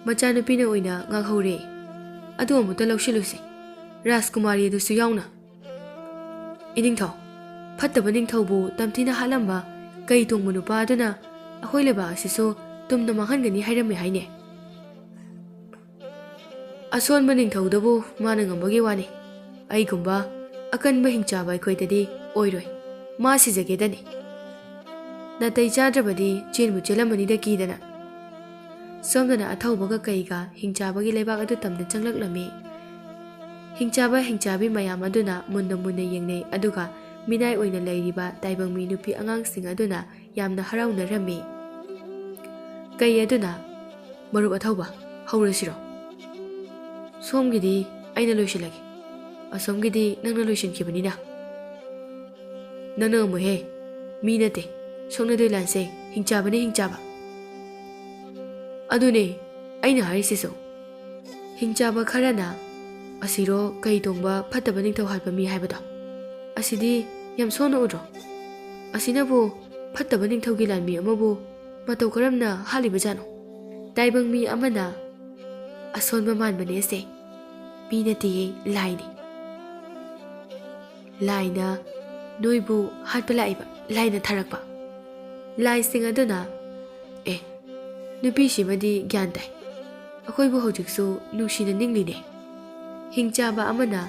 ꯃꯆꯥꯅꯨꯄꯤꯅ ꯑꯣꯏꯅ ꯉꯥꯛꯍꯧꯔꯦ ꯑꯗꯨ ꯑꯃꯨꯛꯇ ꯂꯧꯁꯤꯜꯂꯨꯁꯤ ꯔꯥꯖꯀꯨꯃꯥꯔꯤ ꯑꯗꯨꯁꯨ ꯌꯥꯎꯅ ꯏꯅꯤꯡꯊꯧ ꯐꯠꯇꯕ ꯅꯤꯡꯊꯧꯕꯨ ꯇꯝꯊꯤꯅ ꯍꯥꯠꯂꯝꯕ ꯀꯩ ꯇꯣꯡꯕ ꯅꯨꯄꯥ ꯑꯗꯨꯅ ꯑꯩꯈꯣꯏ ꯂꯩꯕꯥꯛ ꯑꯁꯤꯁꯨ ꯇꯨꯝꯅ ꯃꯥꯡꯍꯟꯒꯅꯤ ꯍꯥꯏꯔꯝꯃꯦ ꯍꯥꯏꯅꯦ ꯑꯁꯣꯟꯕ ꯅꯤꯡꯊꯧꯗꯕꯨ ꯃꯥꯅ ꯉꯝꯕꯒꯤ ꯋꯥꯅꯤ ꯑꯩꯒꯨꯝꯕ ꯑꯀꯟꯕ ꯍꯤꯡꯆꯥꯕ ꯑꯩꯈꯣꯏꯗꯗꯤ ꯑꯣꯏꯔꯣꯏ ꯃꯥ ꯁꯤꯖꯒꯦꯗꯅꯤ ꯅꯥꯇꯩ ꯆꯥꯗ꯭ꯔꯕꯗꯤ ꯆꯦꯟꯕꯨ ꯆꯦꯜꯂꯝꯃꯅꯤꯗ ꯀꯤꯗꯅ ꯁꯣꯝꯗꯅ ꯑꯊꯧꯕꯒ ꯀꯩꯒ ꯍꯤꯡꯆꯥꯕꯒꯤ ꯂꯩꯕꯥꯛ ꯑꯗꯨ ꯇꯝꯅ ꯆꯪꯂꯛꯂꯝꯃꯤ ꯍꯤꯡꯆꯥꯕ ꯍꯤꯡꯆꯥꯕꯤ ꯃꯌꯥꯝ ꯑꯗꯨꯅ ꯃꯨꯟꯅ ꯃꯨꯟꯅ ꯌꯦꯡꯅꯩ ꯑꯗꯨꯒ ꯃꯤꯅꯥꯏ ꯑꯣꯏꯅ ꯂꯩꯔꯤꯕ ꯇꯥꯏꯕꯪꯃꯤ ꯅꯨꯄꯤ ꯑꯉꯥꯡꯁꯤꯡ ꯑꯗꯨꯅ ꯌꯥꯝꯅ ꯍꯔꯥꯎꯅꯔꯝꯃꯤ ꯀꯩ ꯑꯗꯨꯅ ꯃꯔꯨꯞ ꯑꯊꯧꯕ ꯍꯧꯔꯁꯤꯔꯣ ꯁꯣꯝꯒꯤꯗꯤ ꯑꯩꯅ ꯂꯣꯏꯁꯤꯜꯂꯒꯦ ꯑꯁꯣꯝꯒꯤꯗꯤ ꯅꯪꯅ ꯂꯣꯏꯁꯤꯟꯈꯤꯕꯅꯤꯅ ꯅꯪꯅ ꯉꯝꯃꯣꯏꯍꯦ ꯃꯤ ꯅꯠꯇꯦ ꯁꯣꯛꯅꯗꯣꯏ ꯂꯥꯟꯁꯦ ꯍꯤꯡꯆꯥꯕꯅꯦ ꯍꯤꯡꯆꯥꯕ ꯑꯗꯨꯅꯦ ꯑꯩꯅ ꯍꯥꯏꯔꯤꯁꯤꯁꯨ ꯍꯤꯡꯆꯥꯕ ꯈꯔꯅ ꯑꯁꯤꯔꯣ ꯀꯩ ꯇꯣꯡꯕ ꯐꯠꯇꯕ ꯅꯤꯡꯊꯧ ꯍꯥꯠꯄ ꯃꯤ ꯍꯥꯏꯕꯗꯣ ꯑꯁꯤꯗꯤ ꯌꯥꯝ ꯁꯣꯟꯅ ꯎꯗ꯭ꯔꯣ ꯑꯁꯤꯅꯕꯨ ꯐꯠꯇꯕ ꯅꯤꯡꯊꯧꯒꯤ ꯂꯥꯟꯃꯤ ꯑꯃꯕꯨ ꯃꯇꯧ ꯀꯔꯝꯅ ꯍꯥꯠꯂꯤꯕꯖꯥꯠꯅꯣ ꯇꯥꯏꯕꯪ ꯃꯤ ꯑꯃꯅ ꯑꯁꯣꯟꯕ ꯃꯥꯟꯕꯅꯦꯁꯦ ꯃꯤ ꯅꯠꯇꯦꯌꯦ ꯂꯥꯏꯅꯤ ꯂꯥꯏꯅ ꯅꯣꯏꯕꯨ ꯍꯥꯠꯄ ꯂꯥꯛꯏꯕ ꯂꯥꯏꯅ ꯊꯥꯔꯛꯄ ꯂꯥꯏꯁꯤꯡ ꯑꯗꯨꯅ ꯅꯨꯄꯤꯁꯤꯃꯗꯤ ꯒ꯭ꯌꯥꯟ ꯇꯥꯏ ꯑꯩꯈꯣꯏꯕꯨ ꯍꯧꯖꯤꯛꯁꯨ ꯅꯨꯡꯁꯤꯅ ꯅꯤꯡꯂꯤꯅꯦ ꯍꯤꯡꯆꯥꯕ ꯑꯃꯅ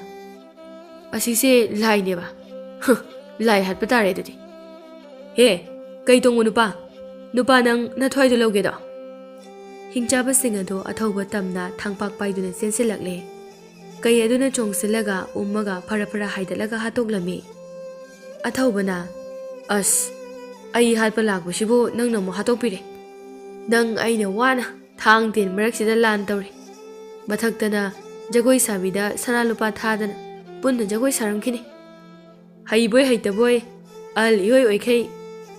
ꯑꯁꯤꯁꯦ ꯂꯥꯏꯅꯦꯕ ꯂꯥꯏ ꯍꯥꯠꯄ ꯇꯥꯔꯦ ꯑꯗꯨꯗꯤ ꯍꯦ ꯀꯩ ꯇꯣꯡꯕ ꯅꯨꯄꯥ ꯅꯪ ꯅꯊ꯭ꯋꯥꯏꯗꯣ ꯂꯧꯒꯦꯗꯣ ꯍꯤꯡꯆꯥꯕꯁꯤꯡ ꯑꯗꯣ ꯑꯊꯧꯕ ꯇꯝꯅ ꯊꯥꯡꯄꯥꯛ ꯄꯥꯏꯗꯨꯅ ꯆꯦꯟꯁꯤꯜꯂꯛꯂꯦ ꯀꯩ ꯑꯗꯨꯅ ꯆꯣꯡꯁꯤꯜꯂꯒ ꯎꯝꯃꯒ ꯐꯔ ꯐꯔ ꯍꯥꯏꯗꯠꯂꯒ ꯍꯥꯠꯇꯣꯛꯂꯝꯃꯤ ꯑꯊꯧꯕꯅ ꯑꯁ ꯑꯩ ꯍꯥꯠꯄ ꯂꯥꯛꯄꯁꯤꯕꯨ ꯅꯪꯅ ꯑꯃꯨꯛ ꯍꯥꯠꯇꯣꯛꯄꯤꯔꯦ ꯅꯪ ꯑꯩꯅ ꯋꯥꯅ ꯊꯥꯡ ꯇꯦꯟ ꯃꯔꯛꯁꯤꯗ ꯂꯥꯟ ꯇꯧꯔꯤ ꯃꯊꯛꯇꯅ ꯖꯒꯣꯏ ꯁꯥꯕꯤꯗ ꯁꯅꯥ ꯂꯨꯄꯥ ꯊꯥꯗꯅ ꯄꯨꯟꯅ ꯖꯒꯣꯏ ꯁꯥꯔꯝꯈꯤꯅꯤ ꯍꯩꯕꯣꯏ ꯍꯩꯇꯕꯣꯏ ꯑꯍꯜ ꯏꯍꯣꯏ ꯑꯣꯏꯈꯩ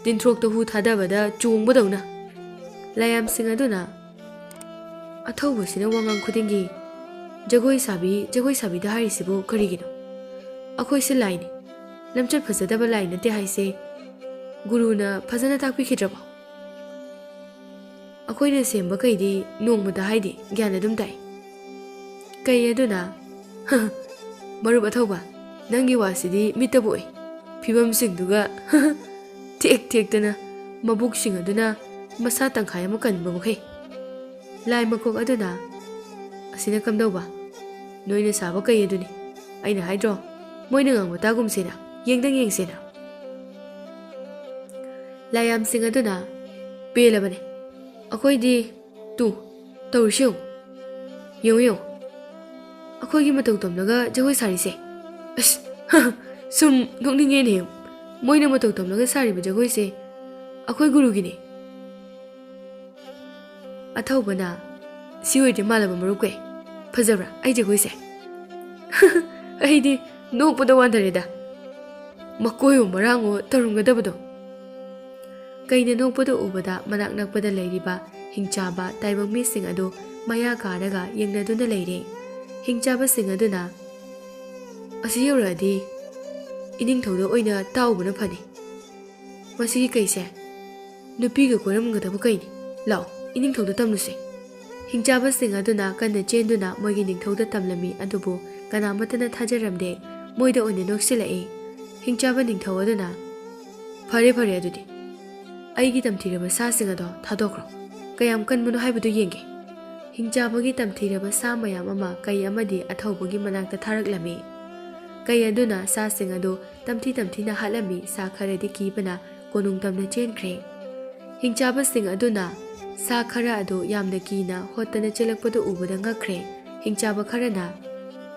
ꯇꯤꯟꯊ꯭ꯔꯣꯛꯇ ꯍꯨ ꯊꯥꯗꯕꯗ ꯆꯣꯡꯕꯗꯧꯅ ꯂꯥꯏꯌꯥꯝꯁꯤꯡ ꯑꯗꯨꯅ ꯑꯊꯧꯕꯁꯤꯅ ꯋꯥꯉꯥꯡ ꯈꯨꯗꯤꯡꯒꯤ ꯖꯒꯣꯏ ꯁꯥꯕꯤꯗ ꯍꯥꯏꯔꯤꯁꯤꯕꯨ ꯀꯔꯤꯒꯤꯅꯣ? ꯑꯩꯈꯣꯏꯁꯦ ꯂꯥꯏꯅꯤ, ꯂꯝꯆꯠ ꯐꯖꯗꯕ ꯂꯥꯏ ꯅꯠꯇꯦ ꯍꯥꯏꯁꯦ ꯒꯨꯔꯨꯅ ꯐꯖꯅ ꯇꯥꯛꯄꯤꯈꯤꯗ꯭ꯔꯕꯣ? ꯑꯩꯈꯣꯏꯅ ꯁꯦꯝꯕ ꯀꯩꯗꯤ ꯅꯣꯡꯃꯗ ꯍꯥꯏꯗꯤ ꯒ꯭ꯌꯥꯟ ꯑꯗꯨꯝ ꯇꯥꯏ꯫ ꯀꯩ ꯑꯗꯨꯅ ꯃꯔꯨꯞ ꯑꯊꯧꯕ, ꯅꯪꯒꯤ ꯋꯥꯁꯤꯗꯤ ꯃꯤꯠꯇꯕꯨ ꯎꯏ, ꯐꯤꯕꯝꯁꯤꯡꯗꯨꯒ ꯇꯦꯛ ꯇꯦꯛꯇꯅ ꯃꯕꯨꯛꯁꯤꯡ ꯑꯗꯨꯅ ꯃꯁꯥ ꯇꯪꯈꯥꯏ ꯑꯃ ꯀꯟꯕ ꯃꯈꯩ꯫ ꯂꯥꯏ ꯃꯀꯣꯛ ꯑꯗꯨꯅ ꯑꯁꯤꯅ ꯀꯝꯗꯧꯕ? ꯅꯣꯏꯅ ꯁꯥꯕ ꯀꯩ ꯑꯗꯨꯅꯤ, ꯑꯩꯅ ꯍꯥꯏꯗ꯭ꯔꯣ ꯃꯣꯏꯅ ꯉꯥꯡꯕ ꯇꯥꯒꯨꯝꯁꯦꯅ, ꯌꯦꯡꯗꯪ ꯌꯦꯡꯁꯦꯅ꯫ ꯂꯥꯏꯌꯥꯝꯁꯤꯡ ꯑꯗꯨꯅ ꯄꯦꯜꯂꯕꯅꯤ, ꯑꯩꯈꯣꯏꯗꯤ ꯇꯧꯔꯤꯁꯤ ꯌꯦꯡꯉꯨ, ꯑꯩꯈꯣꯏꯒꯤ ꯃꯇꯧ ꯇꯝꯂꯒ ꯖꯒꯣꯏ ꯁꯥꯔꯤꯁꯦ꯫ ꯑꯁ ꯁꯨꯝ ꯅꯣꯛꯅꯤꯡꯉꯦꯅꯦ, ꯃꯣꯏꯅ ꯃꯇꯧ ꯇꯝꯂꯒ ꯁꯥꯔꯤꯕ ꯖꯒꯣꯏꯁꯦ ꯑꯩꯈꯣꯏ ꯒꯨꯔꯨꯒꯤꯅꯤ꯫ ꯑꯊꯧꯕꯅ ꯁꯤ ꯑꯣꯏꯗ꯭ꯔꯤ ꯃꯥꯜꯂꯕ ꯃꯔꯨꯞ ꯀꯩ, ꯐꯖꯕ꯭ꯔꯥ ꯑꯩ ꯖꯒꯣꯏꯁꯦ? ꯑꯩꯗꯤ ꯅꯣꯛꯄꯗ ꯋꯥꯟꯊꯔꯦꯗ, ꯃꯀꯣꯏꯌꯣ ꯃꯔꯥꯡꯉꯣ ꯇꯧꯔꯝꯒꯗꯕꯗꯣ꯫ ꯀꯩꯅ ꯅꯣꯛꯄꯗ ꯎꯕꯗ ꯃꯅꯥꯛ ꯅꯛꯄꯗ ꯂꯩꯔꯤꯕ ꯍꯤꯡꯆꯥꯕ ꯇꯥꯏꯕꯪ ꯃꯤꯁꯤꯡ ꯑꯗꯨ ꯃꯌꯥ ꯀꯥꯔꯒ ꯌꯦꯡꯅꯗꯨꯅ ꯂꯩꯔꯦ꯫ ꯍꯤꯡꯆꯥꯕꯁꯤꯡ ꯑꯗꯨꯅ ꯑꯁꯤ ꯌꯧꯔꯛꯑꯗꯤ ꯏꯅꯤꯡꯊꯧꯗ ꯑꯣꯏꯅ ꯇꯥꯎꯕꯅ ꯐꯅꯤ, ꯃꯁꯤꯒꯤ ꯀꯩꯁꯦ ꯅꯨꯄꯤꯒ ꯀꯣꯏꯔꯝꯒꯗꯕ ꯀꯩꯅꯤ, ꯂꯥꯛꯑꯣ ꯏꯅꯤꯡꯊꯧꯗ ꯇꯝꯂꯨꯁꯦ꯫ ꯍꯤꯡꯆꯥꯕꯁꯤꯡ ꯑꯗꯨꯅ ꯀꯟꯅ ꯆꯦꯟꯗꯨꯅ ꯃꯣꯏꯒꯤ ꯅꯤꯡꯊꯧꯗ ꯇꯝꯂꯝꯃꯤ, ꯑꯗꯨꯕꯨ ꯀꯅꯥꯃꯠꯇꯅ ꯊꯥꯖꯔꯝꯗꯦ, ꯃꯣꯏꯗ ꯑꯣꯏꯅ ꯅꯣꯛꯁꯤꯜꯂꯛꯏ꯫ ꯍꯤꯡꯆꯥꯕ ꯅꯤꯡꯊꯧ ꯑꯗꯨꯅ ꯐꯔꯦ ꯑꯗꯨꯗꯤ ꯑꯩꯒꯤ ꯇꯝꯊꯤꯔꯕ ꯁꯥꯁꯤꯡ ꯑꯗꯣ ꯊꯥꯗꯣꯛꯈ꯭ꯔꯣ, ꯀꯌꯥꯝ ꯀꯟꯕꯅꯣ ꯍꯥꯏꯕꯗꯨ ꯌꯦꯡꯒꯦ꯫ ꯍꯤꯡꯆꯥꯕꯒꯤ ꯇꯝꯊꯤꯔꯕ ꯁꯥ ꯃꯌꯥꯝ ꯑꯃ ꯀꯩ ꯑꯃꯗꯤ ꯑꯊꯧꯕꯒꯤ ꯃꯅꯥꯛꯇ ꯊꯥꯔꯛꯂꯝꯃꯤ꯫ ꯀꯩ ꯑꯗꯨꯅ ꯁꯥꯁꯤꯡ ꯑꯗꯨ ꯇꯝꯊꯤꯅ ꯍꯥꯠꯂꯝꯃꯤ, ꯁꯥ ꯈꯔꯗꯤ ꯀꯤꯕꯅ ꯀꯣꯅꯨꯡ ꯇꯝꯅ ꯆꯦꯟꯈ꯭ꯔꯦ꯫ ꯍꯤꯡꯆꯥꯕꯁꯤꯡ ꯑꯗꯨꯅ ꯁꯥ ꯈꯔ ꯑꯗꯨ ꯌꯥꯝꯅ ꯀꯤꯅ ꯍꯣꯠꯇꯅ ꯆꯦꯜꯂꯛꯄꯗꯨ ꯎꯕꯗ ꯉꯛꯈ꯭ꯔꯦ꯫ ꯍꯤꯡꯆꯥꯕ ꯈꯔꯅ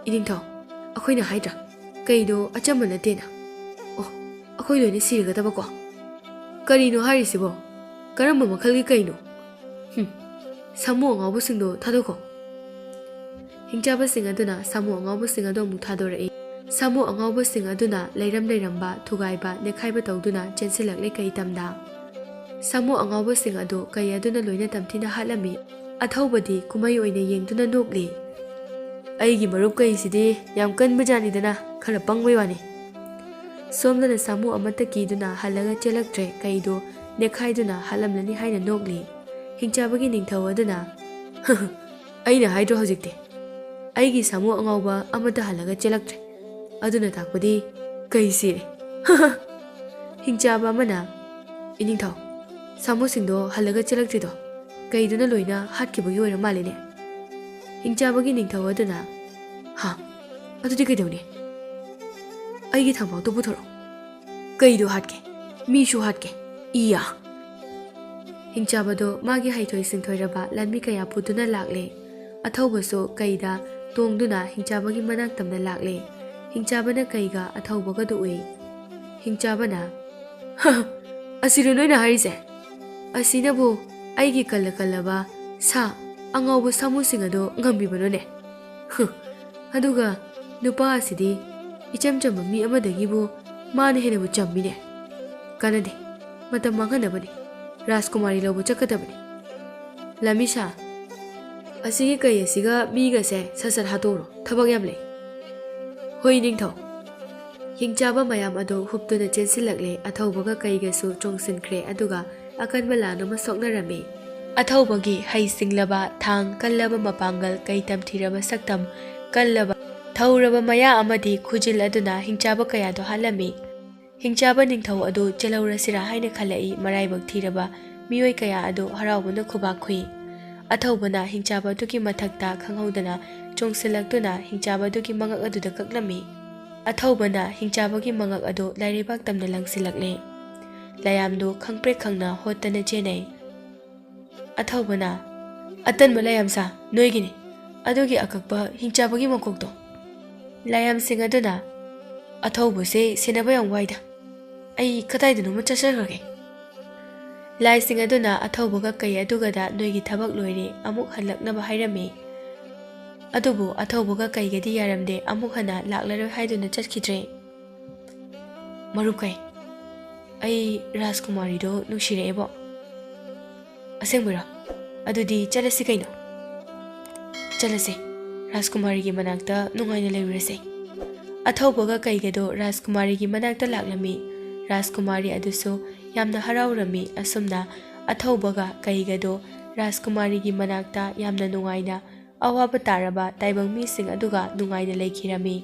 ꯏꯅꯤꯡꯊꯧ, ꯑꯩꯈꯣꯏꯅ ꯍꯥꯏꯗ꯭ꯔꯥ ꯀꯩꯗꯣ ꯑꯆꯝꯕ ꯅꯠꯇꯦꯅ, ꯑꯩꯈꯣꯏ ꯂꯣꯏꯅ ꯁꯤꯔꯒꯗꯕꯀꯣ? ꯀꯔꯤꯅꯣ ꯍꯥꯏꯔꯤꯁꯤꯕꯣ? ꯀꯔꯝꯕ ꯃꯈꯜꯒꯤ ꯀꯩꯅꯣ? ꯁꯥꯃꯨ ꯑꯉꯥꯎꯕꯁꯤꯡꯗꯣ ꯊꯥꯗꯣꯛꯈꯣ꯫ ꯍꯤꯡꯆꯥꯕꯁꯤꯡ ꯑꯗꯨꯅ ꯁꯥꯃꯨ ꯑꯉꯥꯎꯕꯁꯤꯡ ꯑꯗꯨ ꯑꯃꯨꯛ ꯊꯥꯗꯣꯔꯛꯏ꯫ ꯁꯥꯃꯨ ꯑꯉꯥꯎꯕꯁꯤꯡ ꯑꯗꯨꯅ ꯂꯩꯔꯝꯕ ꯊꯨꯒꯥꯏꯕ ꯅꯦꯠꯈꯥꯏꯕ ꯇꯧꯗꯨꯅ ꯆꯦꯟꯁꯤꯜꯂꯛꯂꯦ ꯀꯩ ꯇꯝꯗ꯫ ꯁꯥꯃꯨ ꯑꯉꯥꯎꯕꯁꯤꯡ ꯑꯗꯨ ꯀꯩ ꯑꯗꯨꯅ ꯂꯣꯏꯅ ꯇꯝꯊꯤꯅ ꯍꯥꯠꯂꯝꯃꯤ꯫ ꯑꯊꯧꯕꯗꯤ ꯀꯨꯝꯍꯩ ꯑꯣꯏꯅ ꯌꯦꯡꯗꯨꯅ ꯅꯣꯛꯂꯤ꯫ ꯑꯩꯒꯤ ꯃꯔꯨꯞ ꯀꯩꯁꯤꯗꯤ ꯌꯥꯝ ꯀꯟꯕꯖꯥꯠꯅꯤꯗꯅ, ꯈꯔ ꯄꯪꯕꯩ ꯋꯥꯅꯤ꯫ ꯁꯣꯝꯗꯅ ꯁꯥꯃꯨ ꯑꯃꯠꯇ ꯀꯤꯗꯨꯅ ꯍꯜꯂꯒ ꯆꯦꯜꯂꯛꯇ꯭ꯔꯦ, ꯀꯩꯗꯣ ꯅꯦꯠꯈꯥꯏꯗꯨꯅ ꯍꯥꯠꯂꯝꯂꯅꯤ ꯍꯥꯏꯅ ꯅꯣꯛꯂꯤ꯫ ꯍꯤꯡꯆꯥꯕꯒꯤ ꯅꯤꯡꯊꯧ ꯑꯗꯨꯅ ꯑꯩꯅ ꯍꯥꯏꯗ꯭ꯔꯣ ꯍꯧꯖꯤꯛꯇꯤ ꯑꯩꯒꯤ ꯁꯥꯃꯨ ꯑꯉꯥꯎꯕ ꯑꯃꯠꯇ ꯍꯜꯂꯒ ꯆꯦꯜꯂꯛꯇ꯭ꯔꯦ, ꯑꯗꯨꯅ ꯇꯥꯛꯄꯗꯤ ꯀꯩ ꯁꯤꯔꯦ꯫ ꯍꯤꯡꯆꯥꯕ ꯑꯃꯅ ꯏꯅꯤꯡꯊꯧ, ꯁꯥꯃꯨꯁꯤꯡꯗꯣ ꯍꯜꯂꯒ ꯆꯦꯜꯂꯛꯇ꯭ꯔꯤꯗꯣ ꯀꯩꯗꯨꯅ ꯂꯣꯏꯅ ꯍꯥꯠꯈꯤꯕꯒꯤ ꯑꯣꯏꯔ ꯃꯥꯜꯂꯤꯅꯦ꯫ ꯍꯤꯡꯆꯥꯕꯒꯤ ꯅꯤꯡꯊꯧ ꯑꯗꯨꯅ ꯑꯗꯨꯗꯤ ꯀꯩꯗꯧꯅꯤ? ꯑꯩꯒꯤ ꯊꯝꯕꯥꯛꯇꯣ ꯄꯨꯊꯣꯔꯛꯑꯣ, ꯀꯩꯗꯣ ꯍꯥꯠꯀꯦ, ꯃꯤꯁꯨ ꯍꯥꯠꯀꯦ, ꯏꯌꯥ꯫ ꯍꯤꯡꯆꯥꯕꯗꯣ ꯃꯥꯒꯤ ꯍꯩꯊꯣꯏ ꯁꯤꯡꯊꯣꯏꯔꯕ ꯂꯥꯟꯃꯤ ꯀꯌꯥ ꯄꯨꯗꯨꯅ ꯂꯥꯛꯂꯦ꯫ ꯑꯊꯧꯕꯁꯨ ꯀꯩꯗ ꯇꯣꯡꯗꯨꯅ ꯍꯤꯡꯆꯥꯕꯒꯤ ꯃꯅꯥꯛ ꯇꯝꯅ ꯂꯥꯛꯂꯦ꯫ ꯍꯤꯡꯆꯥꯕꯅ ꯀꯩꯒ ꯑꯊꯧꯕꯒꯗꯨ ꯎꯏ꯫ ꯍꯤꯡꯆꯥꯕꯅ ꯑꯁꯤꯔꯣ ꯅꯣꯏꯅ ꯍꯥꯏꯔꯤꯁꯦ? ꯑꯁꯤꯅꯕꯨ ꯑꯩꯒꯤ ꯀꯜꯂꯕ ꯁꯥ ꯑꯉꯥꯎꯕ ꯁꯥꯃꯨꯁꯤꯡ ꯑꯗꯣ ꯉꯝꯕꯤꯕꯅꯣꯅꯦ? ꯑꯗꯨꯒ ꯅꯨꯄꯥ ꯑꯁꯤꯗꯤ ꯏꯆꯝ ꯆꯝꯕ ꯃꯤ ꯑꯃꯗꯒꯤꯕꯨ ꯃꯥꯅ ꯍꯦꯟꯅꯕꯨ ꯆꯝꯃꯤꯅꯦ꯫ ꯀꯥꯟꯅꯗꯦ, ꯃꯇꯝ ꯃꯥꯡꯍꯟꯅꯕꯅꯤ, ꯔꯥꯖꯀꯨꯃꯥꯔꯤ ꯂꯧꯕ ꯆꯠꯀꯗꯕꯅꯤ꯫ ꯂꯝꯃꯤꯁꯥ, ꯑꯁꯤꯒꯤ ꯀꯩ ꯑꯁꯤꯒ ꯃꯤꯒꯁꯦ ꯁꯠ ꯍꯥꯠꯇꯣꯛꯔꯣ, ꯊꯕꯛ ꯌꯥꯝ ꯂꯩ꯫ ꯍꯣꯏ ꯅꯤꯡꯊꯧ꯫ ꯍꯤꯡꯆꯥꯕ ꯃꯌꯥꯝ ꯑꯗꯨ ꯍꯨꯞꯇꯨꯅ ꯆꯦꯟꯁꯤꯜꯂꯛꯂꯦ꯫ ꯑꯊꯧꯕꯒ ꯀꯩꯒꯁꯨ ꯆꯣꯡꯁꯤꯟꯈ꯭ꯔꯦ, ꯑꯗꯨꯒ ꯑꯀꯟꯕ ꯂꯥꯟ ꯑꯃ ꯁꯣꯛꯅꯔꯝꯃꯤ꯫ ꯑꯊꯧꯕꯒꯤ ꯍꯩꯁꯤꯡꯂꯕ ꯊꯥꯡ ꯀꯜꯂꯕ ꯃꯄꯥꯡꯒꯜ, ꯀꯩ ꯇꯝꯊꯤꯔꯕ ꯁꯛꯇꯝ, ꯀꯜꯂꯕ ꯊꯧꯔꯕ ꯃꯌꯥ ꯑꯃꯗꯤ ꯈꯨꯖꯤꯜ ꯑꯗꯨꯅ ꯍꯤꯡꯆꯥꯕ ꯀꯌꯥꯗꯣ ꯍꯥꯠꯂꯝꯃꯤ꯫ ꯍꯤꯡꯆꯥꯕ ꯅꯤꯡꯊꯧ ꯑꯗꯨ ꯆꯦꯜꯍꯧꯔꯁꯤꯔꯥ ꯍꯥꯏꯅ ꯈꯜꯂꯛꯏ꯫ ꯃꯔꯥꯏꯕꯛ ꯊꯤꯔꯕ ꯃꯤꯑꯣꯏ ꯀꯌా ꯑꯗꯨ ꯍꯔꯥꯎꯕꯅ ꯈꯨꯕꯥꯛ ꯈꯨꯏ꯫ ꯑꯊꯧꯕꯅ ꯍꯤꯡꯆꯥꯕ ꯑꯗꯨꯒꯤ ꯃꯊꯛꯇ ꯈꯪꯍꯧꯗꯅ ꯆꯣꯡꯁꯤꯜꯂꯛꯇꯨꯅ ꯍꯤꯡꯆꯥꯕ ꯑꯗꯨꯒꯤ ꯃꯉꯛ ꯑꯗꯨꯗ ꯀꯛꯂꯝꯃꯤ꯫ ꯑꯊꯧꯕꯅ ꯍꯤꯡꯆꯥꯕꯒꯤ ꯃꯉꯛ ꯑꯗꯨ ꯂꯥꯏꯔꯩꯕꯥꯛ ꯇꯝꯅ ꯂꯪꯁꯤꯜꯂꯛꯂꯦ꯫ ꯂꯥꯏꯌꯥꯝꯗꯨ ꯈꯪꯄ꯭ꯔꯦꯛ ꯈꯪꯅ ꯍꯣꯠꯇꯅ ꯆꯦꯟꯅꯩ꯫ ꯑꯊꯧꯕꯅ ꯑꯇꯟꯕ ꯂꯥꯏꯌꯥꯝꯁꯥ, ꯅꯣꯏꯒꯤꯅꯤ ꯑꯗꯨꯒꯤ ꯑꯀꯛꯄ ꯍꯤꯡꯆꯥꯕꯒꯤ ꯃꯀꯣꯛꯇꯣ꯫ ꯂꯥꯏꯌꯥꯝꯁꯤꯡ ꯑꯗꯨꯅ ꯑꯊꯧꯕꯁꯦ ꯁꯦꯟꯅꯕ ꯌꯥꯝ ꯋꯥꯏꯗ, ꯑꯩ ꯀꯗꯥꯏꯗꯅꯣꯃ ꯆꯠꯆꯈ꯭ꯔꯒꯦ꯫ ꯂꯥꯏꯁꯤꯡ ꯑꯗꯨꯅ ꯑꯊꯧꯕꯒ ꯀꯩ ꯑꯗꯨꯒꯗ ꯅꯣꯏꯒꯤ ꯊꯕꯛ ꯂꯣꯏꯔꯦ, ꯑꯃꯨꯛ ꯍꯜꯂꯛꯅꯕ ꯍꯥꯏꯔꯝꯃꯤ꯫ ꯑꯗꯨꯕꯨ ꯑꯊꯧꯕꯒ ꯀꯩꯒꯗꯤ ꯌꯥꯔꯝꯗꯦ, ꯑꯃꯨꯛ ꯍꯟꯅ ꯂꯥꯛꯂꯔꯣꯏ ꯍꯥꯏꯗꯨꯅ ꯆꯠꯈꯤꯗ꯭ꯔꯦ꯫ ꯃꯔꯨꯞ ꯀꯩ, ꯑꯩ ꯔꯥꯖꯀꯨꯃꯥꯔꯤꯗꯣ ꯅꯨꯡꯁꯤꯔꯛꯑꯦꯕꯣ꯫ ꯑꯁꯦꯡꯕꯔꯣ? ꯑꯗꯨꯗꯤ ꯆꯠꯂꯁꯤ ꯀꯩꯅꯣ? ꯆꯠꯂꯁꯦ, ꯔꯥꯖꯀꯨꯃꯥꯔꯤꯒꯤ ꯃꯅꯥꯛꯇ ꯅꯨꯡꯉꯥꯏꯅ ꯂꯩꯔꯨꯔꯁꯦ꯫ ꯑꯊꯧꯕꯒ ꯀꯩꯒꯗꯣ ꯔꯥꯖꯀꯨꯃꯥꯔꯤꯒꯤ ꯃꯅꯥꯛꯇ ꯂꯥꯛꯂꯝꯃꯤ꯫ ꯔꯥꯖꯀꯨꯃꯥꯔꯤ ꯑꯗꯨꯁꯨ ꯌꯥꯝꯅ ꯍꯔꯥꯎꯔꯝꯃꯤ꯫ ꯑꯁꯨꯝꯅ ꯑꯊꯧꯕꯒ ꯀꯩꯒꯗꯣ ꯔꯥꯖꯀꯨꯃꯥꯔꯤꯒꯤ ꯃꯅꯥꯛꯇ ꯌꯥꯝꯅ ꯅꯨꯡꯉꯥꯏꯅ ꯑꯋꯥꯕ ꯇꯥꯔꯕ ꯇꯥꯏꯕꯪ ꯃꯤꯁꯤꯡ ꯑꯗꯨꯒ ꯅꯨꯡꯉꯥꯏꯅ ꯂꯩꯈꯤꯔꯝꯃꯤ꯫